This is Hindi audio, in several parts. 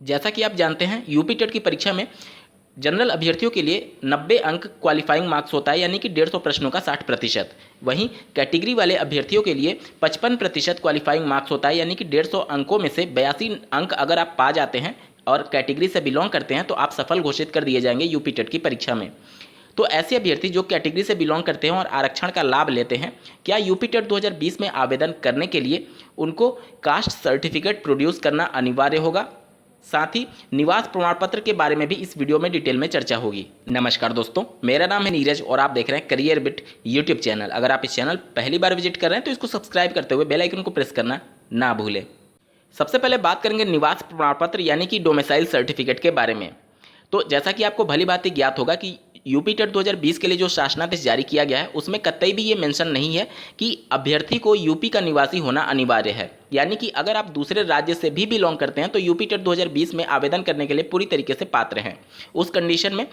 जैसा कि आप जानते हैं यूपी टेट की परीक्षा में जनरल अभ्यर्थियों के लिए 90 अंक क्वालिफाइंग मार्क्स होता है, यानी कि 150 प्रश्नों का 60%। वहीं कैटेगरी वाले अभ्यर्थियों के लिए 55% क्वालिफाइंग मार्क्स होता है, यानी कि 150 अंकों में से 82 अंक अगर आप पा जाते हैं और कैटेगरी से बिलोंग करते हैं तो आप सफल घोषित कर दिए जाएंगे यूपी टेट की परीक्षा में। तो ऐसे अभ्यर्थी जो कैटेगरी से बिलोंग करते हैं और आरक्षण का लाभ लेते हैं, क्या यूपी टेट 2020 में आवेदन करने के लिए उनको कास्ट सर्टिफिकेट प्रोड्यूस करना अनिवार्य होगा? साथ ही निवास प्रमाण पत्र के बारे में भी इस वीडियो में डिटेल में चर्चा होगी। नमस्कार दोस्तों, मेरा नाम है नीरज और आप देख रहे हैं करियर बिट यूट्यूब चैनल। अगर आप इस चैनल पहली बार विजिट कर रहे हैं तो इसको सब्सक्राइब करते हुए बेल आइकन को प्रेस करना ना भूलें। सबसे पहले बात करेंगे निवास प्रमाण पत्र यानी कि डोमिसाइल सर्टिफिकेट के बारे में। तो जैसा कि आपको भली बात ज्ञात होगा कि यूपी टेट 2020 के लिए जो शासनादेश जारी किया गया है उसमें कतई भी ये मेंशन नहीं है कि अभ्यर्थी को यूपी का निवासी होना अनिवार्य है। यानी कि अगर आप दूसरे राज्य से भी बिलोंग करते हैं तो यूपी टेट 2020 में आवेदन करने के लिए पूरी तरीके से पात्र हैं। उस कंडीशन में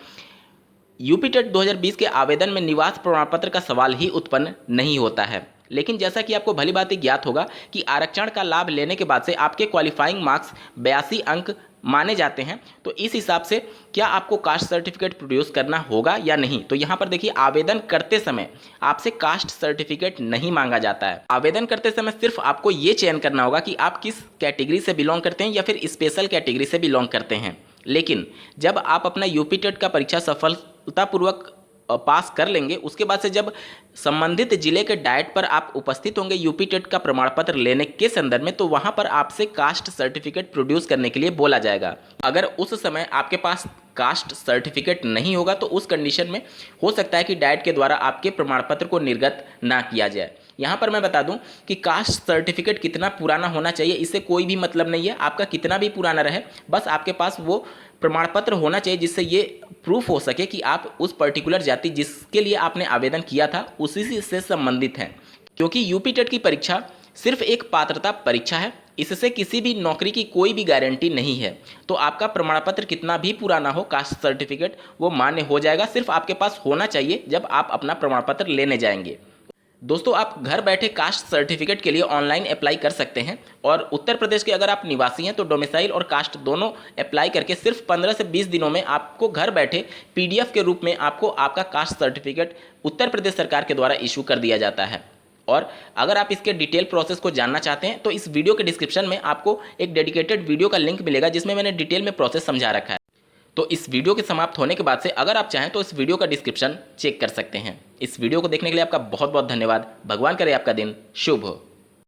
यूपी टेट 2020 के आवेदन में निवास प्रमाण पत्र का सवाल ही उत्पन्न नहीं होता है। लेकिन जैसा कि आपको भली बात ज्ञात होगा कि आरक्षण का लाभ लेने के बाद से आपके क्वालिफाइंग मार्क्स 82 अंक माने जाते हैं, तो इस हिसाब से क्या आपको कास्ट सर्टिफिकेट प्रोड्यूस करना होगा या नहीं? तो यहाँ पर देखिए, आवेदन करते समय आपसे कास्ट सर्टिफिकेट नहीं मांगा जाता है। आवेदन करते समय सिर्फ आपको ये चयन करना होगा कि आप किस कैटेगरी से बिलोंग करते हैं या फिर स्पेशल कैटेगरी से बिलोंग करते हैं। लेकिन जब आप अपना यूपी टेट का परीक्षा सफलतापूर्वक पास कर लेंगे, उसके बाद से जब संबंधित जिले के डाइट पर आप उपस्थित होंगे यूपी टेट का प्रमाण पत्र लेने के संदर्भ में, तो वहां पर आपसे कास्ट सर्टिफिकेट प्रोड्यूस करने के लिए बोला जाएगा। अगर उस समय आपके पास कास्ट सर्टिफिकेट नहीं होगा तो उस कंडीशन में हो सकता है कि डाइट के द्वारा आपके प्रमाण पत्र को निर्गत ना किया जाए। यहाँ पर मैं बता दूं कि कास्ट सर्टिफिकेट कितना पुराना होना चाहिए इससे कोई भी मतलब नहीं है। आपका कितना भी पुराना रहे, बस आपके पास वो प्रमाण पत्र होना चाहिए जिससे ये प्रूफ हो सके कि आप उस पर्टिकुलर जाति जिसके लिए आपने आवेदन किया था उसी से संबंधित हैं। क्योंकि यूपी टेट की परीक्षा सिर्फ एक पात्रता परीक्षा है, इससे किसी भी नौकरी की कोई भी गारंटी नहीं है। तो आपका प्रमाण पत्र कितना भी पुराना हो, कास्ट सर्टिफिकेट वो मान्य हो जाएगा। सिर्फ आपके पास होना चाहिए जब आप अपना प्रमाण पत्र लेने जाएंगे। दोस्तों, आप घर बैठे कास्ट सर्टिफिकेट के लिए ऑनलाइन अप्लाई कर सकते हैं और उत्तर प्रदेश के अगर आप निवासी हैं तो डोमिसाइल और कास्ट दोनों अप्लाई करके सिर्फ 15 से 20 दिनों में आपको घर बैठे पीडीएफ के रूप में आपको आपका कास्ट सर्टिफिकेट उत्तर प्रदेश सरकार के द्वारा इशू कर दिया जाता है। और अगर आप इसके डिटेल प्रोसेस को जानना चाहते हैं तो इस वीडियो के डिस्क्रिप्शन में आपको एक डेडिकेटेड वीडियो का लिंक मिलेगा जिसमें मैंने डिटेल में प्रोसेस समझा रखा है। तो इस वीडियो के समाप्त होने के बाद से अगर आप चाहें तो इस वीडियो का डिस्क्रिप्शन चेक कर सकते हैं। इस वीडियो को देखने के लिए आपका बहुत बहुत धन्यवाद। भगवान करे आपका दिन शुभ हो।